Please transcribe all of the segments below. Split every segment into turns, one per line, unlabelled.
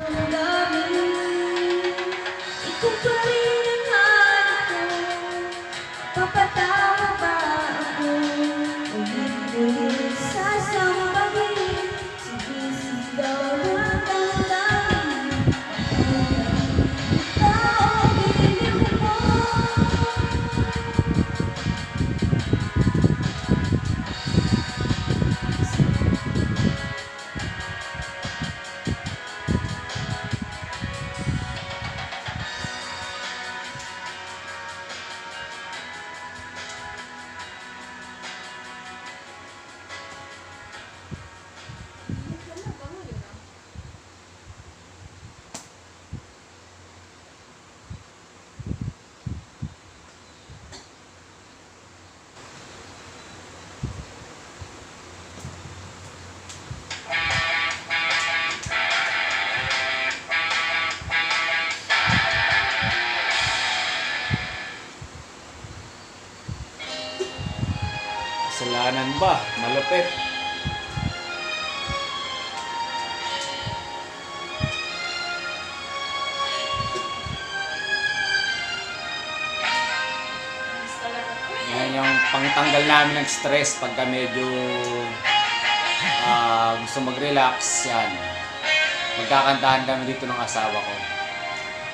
damdamin. Ikaw pa rin ang hanap ko. Papatawa ba ako? Ulit-ulit sasampagin. Sumisigaw ng damdamin. Tao, piling mo.
Kasalanan ba? Malupit. Yan yung pangtanggal namin ng stress pagka medyo gusto mag-relax. Yan. Magkakantahan kami dito ng asawa ko.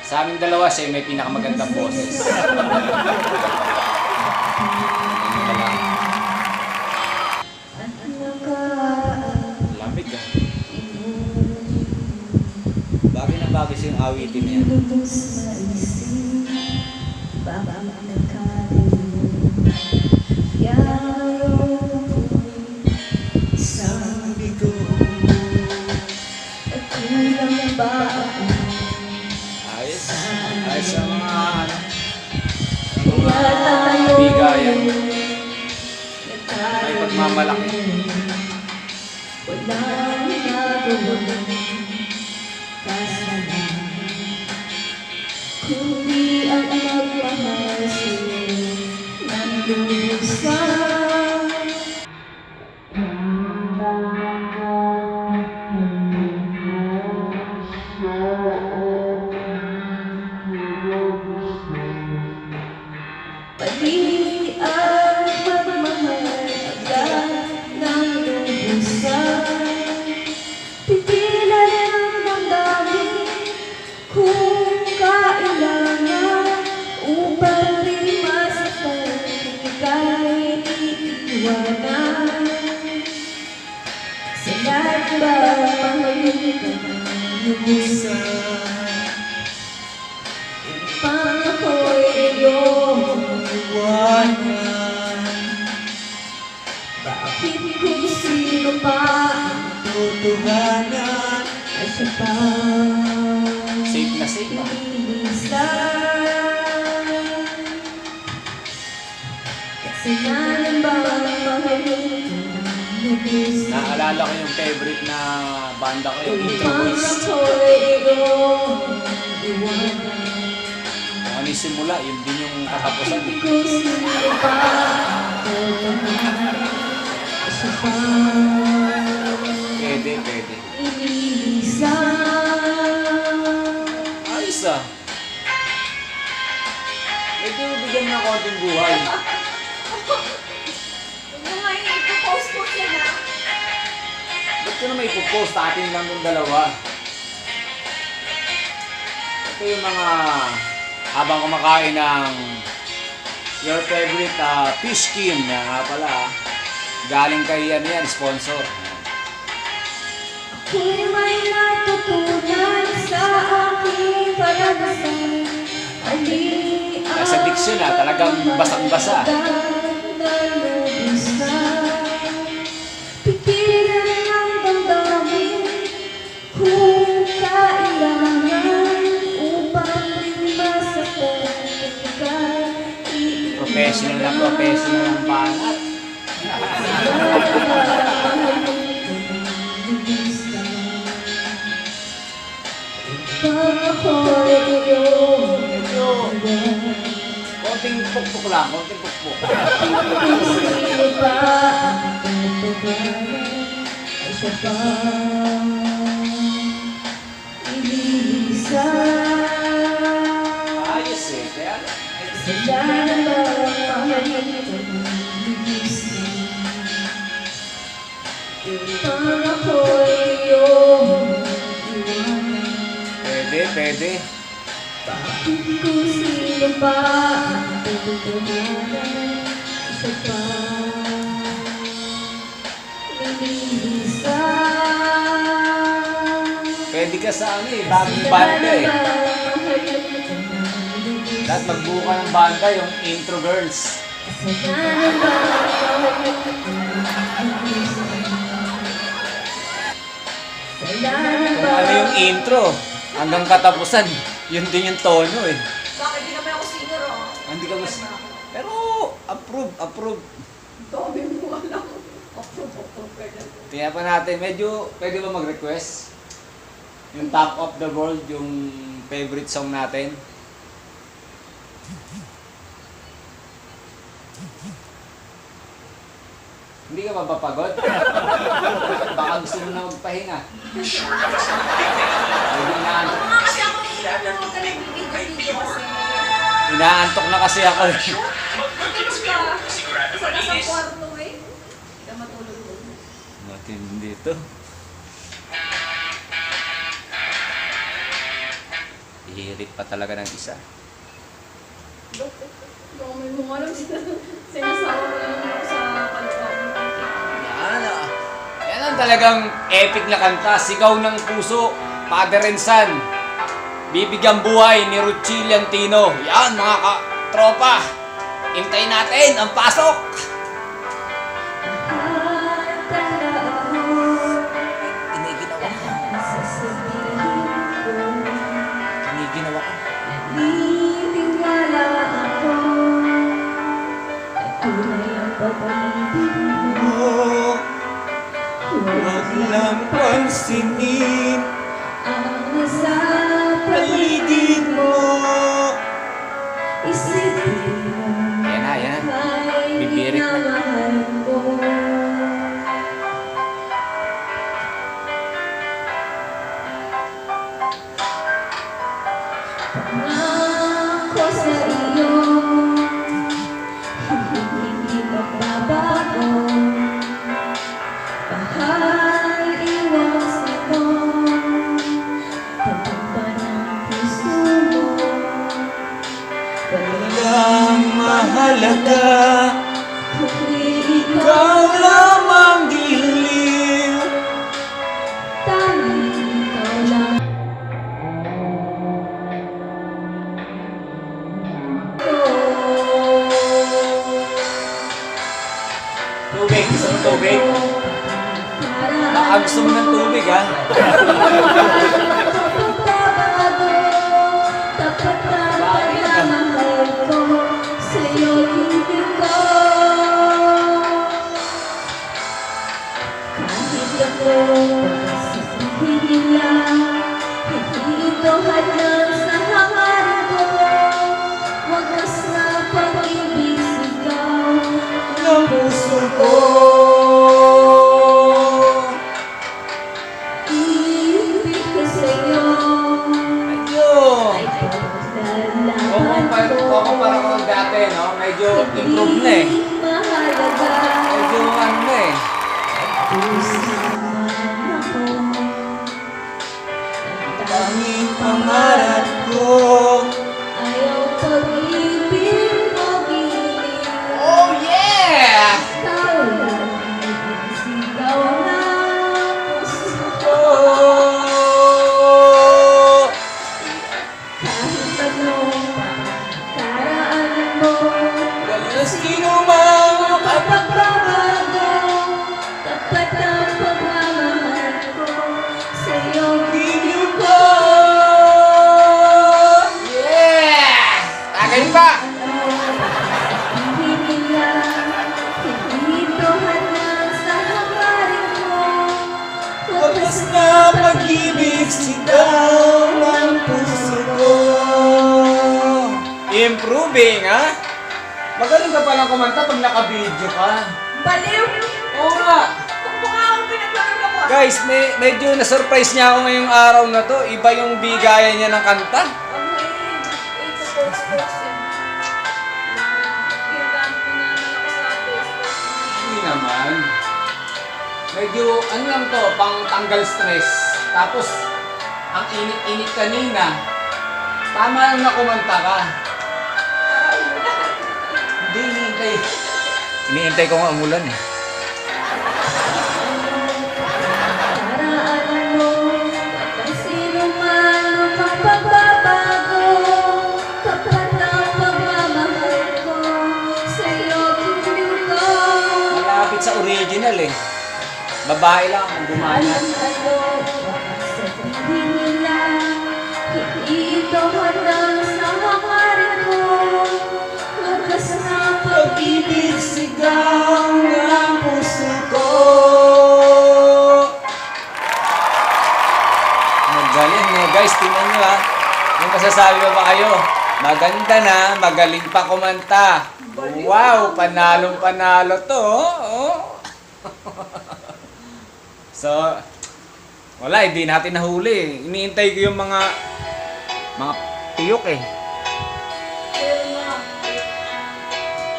Sa aming dalawa siya may pinakamagandang boses. Lamig ah. Bagay na bagay siyang awitin niya. Ayos. Ayos ang mga bigayan. May pagmamalaki.
Walang nagawa kasalanan, kundi ang magmahal sa'yo ng lubusan. Pati ang pagmamahal agad ng lubusan. Pigilan ang damdamin kung kailangan upang di masaktan ika'y iiwanan. Sa lahat ba pangalaman ka ng lubusan? Upang ako'y iyong iwanan. Bakit kung sino pa ang tutuhanan ay siya pa
Safe na safe ah.
iniislan? Kasalanan ba ang pangalaman ka ng lubusan?
Naalala ko yung favorite na banda ko, yung Intro
Upang
Boys.
ako'y iyong iwanan.
Kung ano yung simula, yun din yung katapusan.
Kung sino pa ang tutuhanan ay siya pa
Pwede, pwede.
iniislan.
Ayos ah. Medyo bigyan na konting buhay.
Huwag mo nga i-post mo siya na.
Ba't ko na may ipopost? Atin lang yung dalawa. Ito yung mga habang kumakain ng your favorite fish skin na nga pala. Galing kay yan, sponsor.
Kung may natutunan sa aking karanasan, ali ang
Nasa diksyon talagang basang-basa.
pigilan ang damdamin kung kailangan upang di masaktan ika'y
Professional na professional ang banat.
Pag ako'y iyong
Konting pukpuk lang, konting pukpuk.
sino ba ang tutuhanan ay siya pa nililisan.
Ayos eh. Kaya,
Sana ba ang mahal ko nililisan? Upang ako'y iyong iwanan.
pwede.
Bakit kung sino pa ang tutuhanan sa pag-iisan?
Pwede ka sa ano eh, bagong banda eh. Dapat magbuo ka ng banda, yung Intro Girls. Kung ano yung intro, hanggang katapusan, yun din yung tono eh.
Bakit di naman ako singer, oh?
Hindi ka mas... Pero, approve.
Dami mo alam. Approve.
Tingnan pa natin, medyo, pwede ba mag-request? Yung Top of the World, yung favorite song natin. Hindi ka mapapagod? Baka gusto mo na magpahinga. Medyo inaantok.
Kasi ako nung nag-video kasi.
Inaantok na kasi ako eh.
Matulog ka. Sa nasa kwarto eh. Hindi ka matulog doon.
Matindi ito. Ihirit pa talaga ng isa.
Dami mo alam sinasawa ko lang ako sa kaliwa mo.
Yan ang talagang epic na kanta. Sigaw ng Puso, Father and Son. Bibigyang Buhay ni Ruchi Lantino. Yan mga tropa. Hintayin natin ang pasok. Giniginawa ko. Giniginawa ko.
Niniwala ako at tunay ang pag-ibig mo.
Huwag lang pansinin
Ang nasa
paligid mo.
isipin mo
Yan na.
ay
Bibirik na.
minamahal ko. Pangako sa iyo, hindi magbabago. Mahal, iwas ito, pagpapa ng puso mo.
Walang mahalaga,
Kundi
ikaw lamang dilim.
tanging ikaw lang.
Tubig, gusto mo tubig? Baka gusto mo ng tubig ha?
Tapat na pagmamahal ko sa'yo ibig ko. Kahit ako sasabihin nila, hindi ito hadlang sa hangarin ko. Wagas na pag-ibig sigaw ng puso ko. Ibig ko sa'yo
Medyo,
ay
kukumpara ko dati, no? Medyo improve na eh.
mahalaga.
Medyo ano na eh. Tanging pangarap ko.
Ayaw pag-ibig mo giling.
Oh yeah!
Ikaw lang sigaw na puso ko.
Oh!
Kahit anong karaan mo,
Walang sino mang
kapagbabago. Tapat ang pagmamahal ko sa'yo
Bibig ko! Yeah! Tagay pa!
Hindi nila, hindi ito hadlang sa hangarin ko.
Wagas na pag-ibig, sigaw ng puso ko. Improving, ha? Magaling ka palang kumanta pag naka-video ka.
Baliw!
Oo nga.
Kung mukha akong pinaglaro ko
Guys, medyo na-surprise niya ako ngayong araw na to. Iba yung bigayan niya ng kanta.
Ang i-post-post yun. Ginagamit ko na naman ako sa post-post.
Hindi naman. Medyo, ano lang to, pang tanggal stress. Tapos, ang init-init kanina. Tama lang na kumanta ka. Hindi, hinihintay. Hinihintay ko nga umulan eh.
Daraanan mo, at sino man ang magpapabago. Kapag ang pagmamahal ko, sa'yo tutulo.
Malapit sa original eh. Babae lang ang gumana.
Alam-alo, sa tingin nila, hindi ito hanggang sa hangarin mo. Wagas na
Pag-ibig sigaw ng puso ko.
Magaling no guys, tingnan nyo ha. Yung masasabi ba kayo? Maganda na, magaling pa kumanta. Wow, panalong panalo to. Oh. So, wala, hindi natin nahuli. Iniintay ko yung mga piyok eh.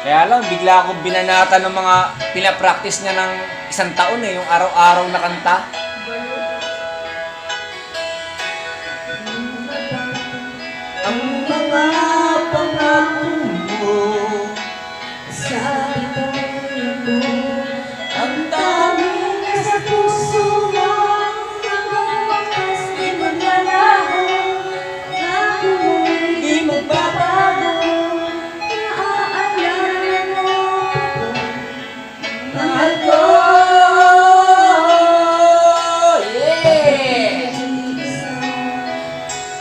Kaya lang, bigla akong binanata ng mga pinapractice niya ng 1 taon eh, yung araw-araw na kanta.
Ang mga pangako mo,
Sabi ko mo,
ang dami
sa puso mo, hanggang wakas di maglalaho. Ako mo'y
di magbabago.
naaalala mo ako.
Mahal ko.
Yeah!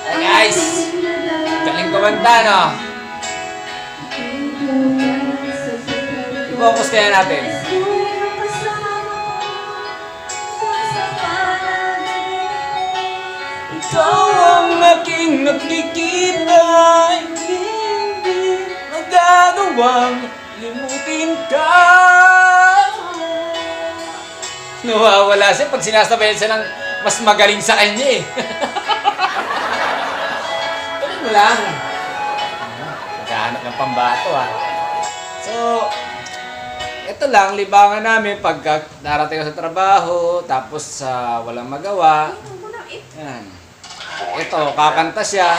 Hey guys, galing kumanta no? I-focus kaya natin.
Ikaw ang aking nakikita, hindi magagawang limutin ka.
Nawawala siya pag sinasabayan siya ng mas magaling sa kanya eh. Galing mo lang. Naghahanap ng pambato ah. So, ito lang, libangan namin pagka darating ko sa trabaho, tapos walang magawa. Yan. Ito, kakanta siya.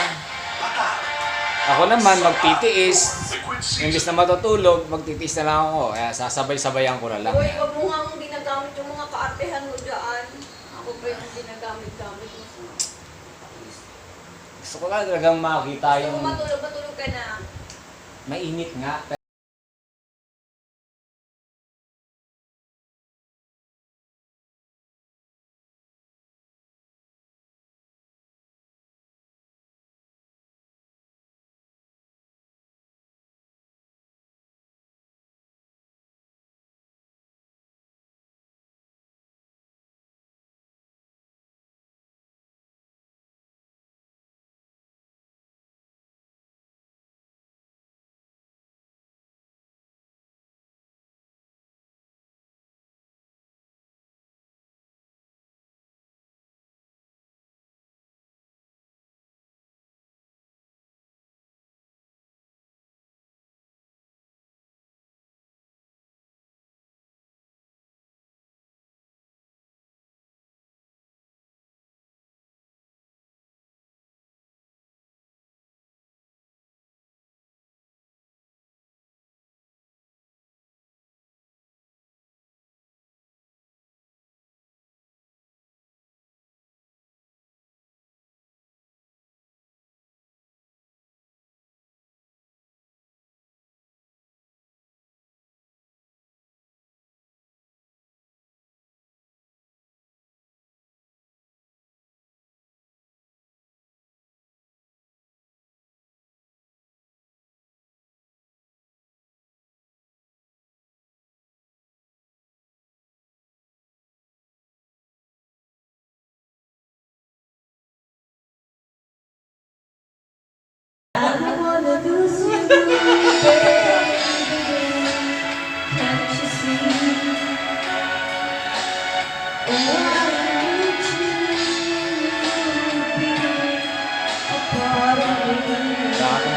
Ako naman, magtitiis. Imbis na matutulog, magtitiis na lang ako. Kaya sasabay-sabayan ko na lang.
Uy, wag mo nga ginagamit yung mga kaartehan mo dyan. Ako pa yung ginagamit-gamit mo.
Gusto ko lang talagang makita
Gusto
yung
mo matulog ka na.
mainit nga.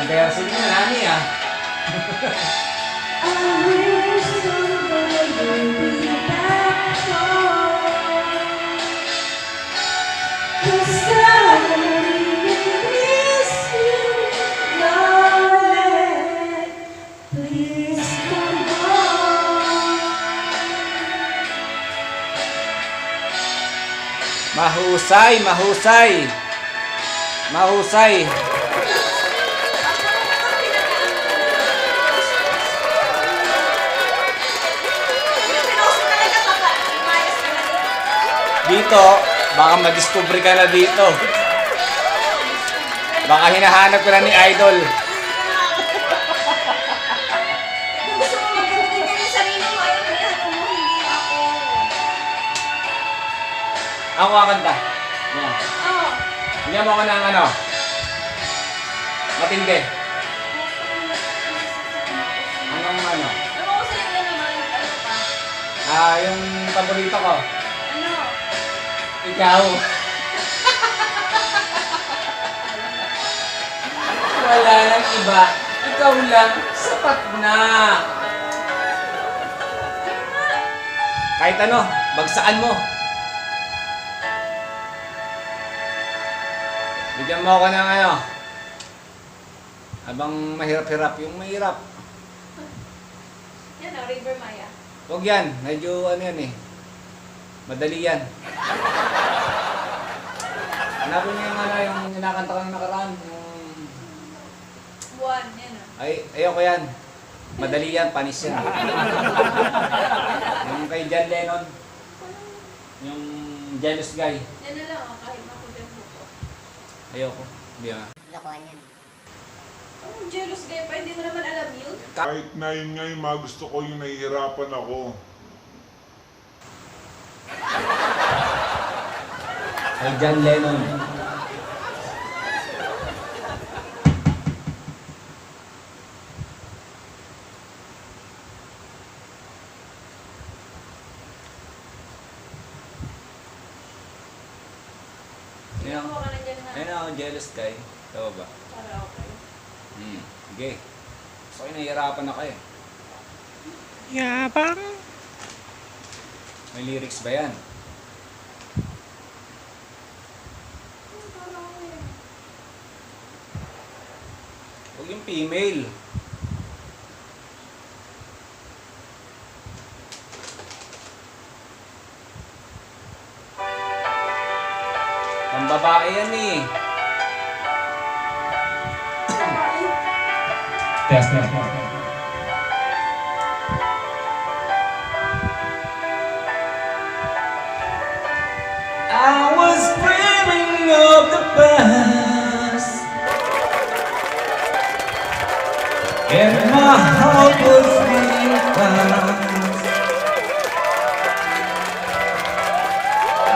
version niya, Nani ah.
I wish somebody would be back home. 'Cause I really miss you, darling. Please come home.
Mahusay, mahusay. Mahusay.
Pinost talaga baka lumayas ka na dito.
Dito, baka madiscover ka na dito. Baka hinahanap ka na ni Idol.
Gusto mo maganda yung sarili mo, ayaw mo yan, mo, hindi ako.
Ako kakanta. Yan.
Oo.
Bigyan mo ako ng ano. Matindi. Anong ano?
Ano ko sa'yo yan naman, ano pa?
Yung paborito ko.
Ano?
Ikaw. Wala nang iba. Ikaw lang. Sapat na. Kahit ano, bagsaan mo. Bigyan mo ako ng ano. Habang mahirap-hirap, yung mahirap.
Yan o, River Maya.
Huwag yan. Medyo ano yan eh. Madali yan. Hanapin niyo yung ano, yung kinakanta ko ng nakaraan.
Buwan, yan o.
Ayoko yan. Madali yan, panis yan. Yung kay John Lennon. Yung jealous guy.
Yan na lang o, kahit makudyan mo ko.
Ayoko. Hindi ah.
Lokohan yan.
Oh, jealous guy pa, hindi mo naman alam yun.
Kahit na yun nga yung mga gusto ko, yung nahihirapan ako.
Kay John Lennon. Ayun
Kuha ka na dyan na.
ako, jealous guy. Tama ba?
Para okay.
Sige. So, nahihirapan ako eh.
Yabang.
May lyrics ba yan?
Para okay.
Huwag yung female. Pambabae yan eh.
Test na.
I was dreaming of the past, and my heart was beating fast.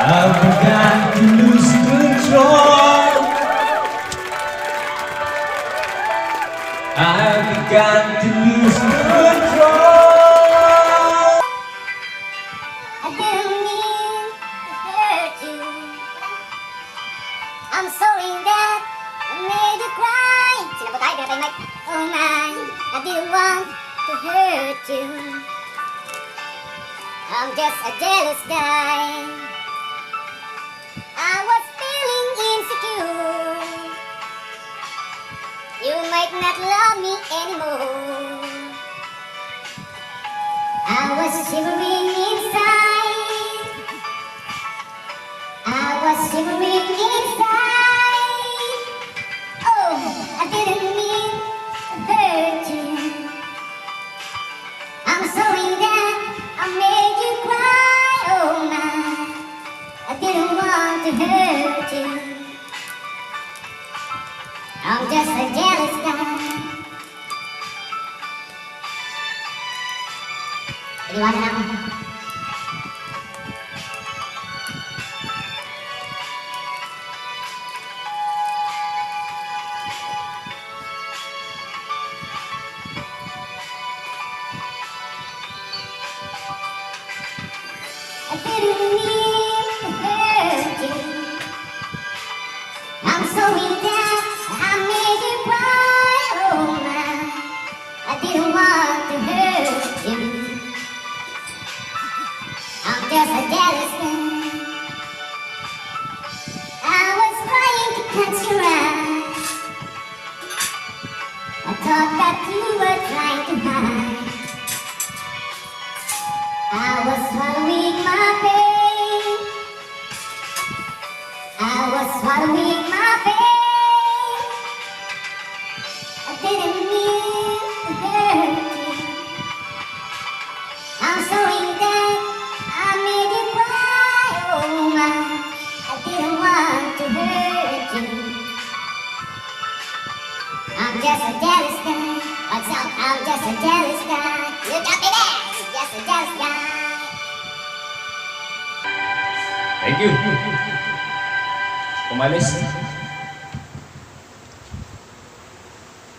I began to lose control. I began to lose control.
I didn't mean to hurt you. I'm sorry that I made you cry. Sila po tayo, pinatay mic. Oh my, I didn't want to hurt you. I'm just a jealous guy. I was feeling insecure. You might not love me anymore. I was shivering inside. I was shivering inside. Oh, I didn't mean to hurt you. I'm sorry that I made you cry. Oh my, I didn't want to hurt you. I'm just a jealous guy. Iniwanan ako. I didn't mean to hurt you. I'm sorry that I made you cry. Oh jealous guy. I was trying to catch your eye. I thought that you were trying to hide. I was swallowing my pain. I was swallowing my pain. I didn't mean to hurt you. I'm sorry that I made you cry. Oh my, I didn't want to hurt you. I'm just a jealous guy. What's up? I'm just a jealous guy. You got me there. Just a jealous guy.
Thank you. Umalis.